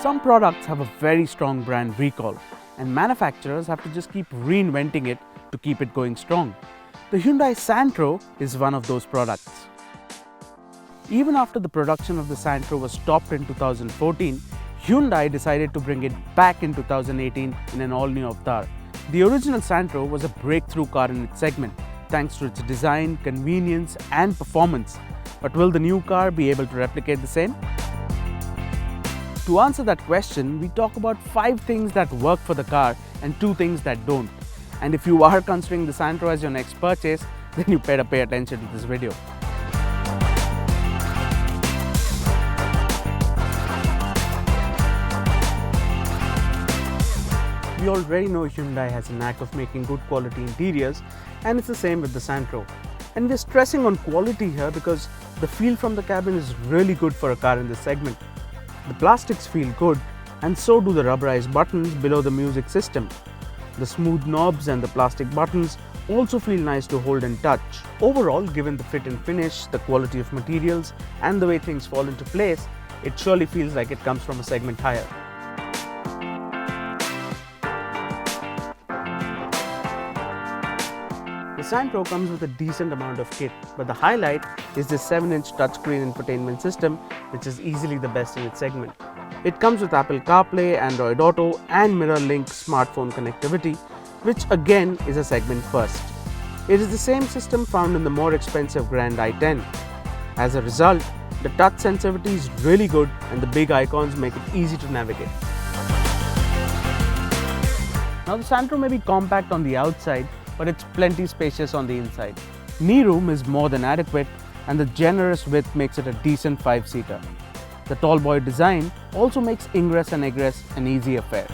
Some products have a very strong brand recall, and manufacturers have to just keep reinventing it to keep it going strong. The Hyundai Santro is one of those products. Even after the production of the Santro was stopped in 2014, Hyundai decided to bring it back in 2018 in an all-new avatar. The original Santro was a breakthrough car in its segment, thanks to its design, convenience and performance. But will the new car be able to replicate the same? To answer that question, we talk about 5 things that work for the car and 2 things that don't. And if you are considering the Santro as your next purchase, then you better pay attention to this video. We already know Hyundai has a knack of making good quality interiors, and it's the same with the Santro. And we're stressing on quality here because the feel from the cabin is really good for a car in this segment. The plastics feel good, and so do the rubberized buttons below the music system. The smooth knobs and the plastic buttons also feel nice to hold and touch. Overall, given the fit and finish, the quality of materials and the way things fall into place, it surely feels like it comes from a segment higher. The Santro comes with a decent amount of kit, but the highlight is this 7-inch touchscreen infotainment system, which is easily the best in its segment. It comes with Apple CarPlay, Android Auto and MirrorLink smartphone connectivity, which again is a segment first. It is the same system found in the more expensive Grand i10. As a result, the touch sensitivity is really good and the big icons make it easy to navigate. Now the Santro may be compact on the outside, but it's plenty spacious on the inside. Knee room is more than adequate, and the generous width makes it a decent 5-seater. The tall boy design also makes ingress and egress an easy affair.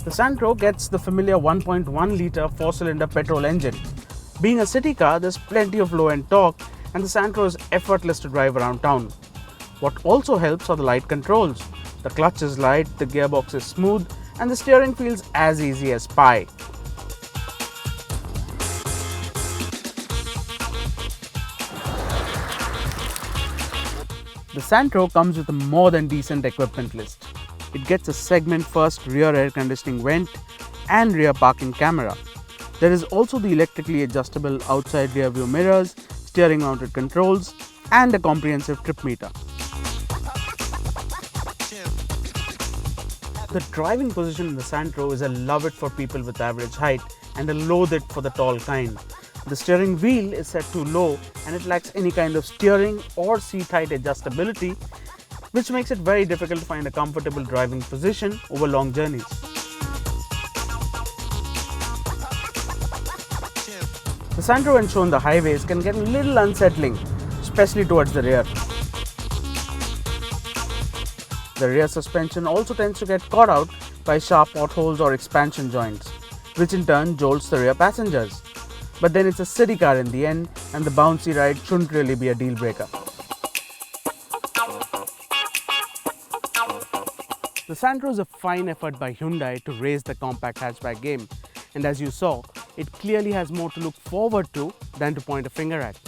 The Santro gets the familiar 1.1-litre 4-cylinder petrol engine. Being a city car, there's plenty of low-end torque, and the Santro is effortless to drive around town. What also helps are the light controls. The clutch is light, the gearbox is smooth, and the steering feels as easy as pie. The Santro comes with a more than decent equipment list. It gets a segment-first rear air conditioning vent and rear parking camera. There is also the electrically adjustable outside rear view mirrors, steering mounted controls, and a comprehensive trip meter. The driving position in the Santro is a love it for people with average height and a loathe it for the tall kind. The steering wheel is set too low and it lacks any kind of steering or seat height adjustability, which makes it very difficult to find a comfortable driving position over long journeys. The Santro when shown the highways can get a little unsettling, especially towards the rear. The rear suspension also tends to get caught out by sharp potholes or expansion joints, which in turn jolts the rear passengers. But then it's a city car in the end, and the bouncy ride shouldn't really be a deal breaker. The Santro is a fine effort by Hyundai to raise the compact hatchback game, and as you saw, it clearly has more to look forward to than to point a finger at.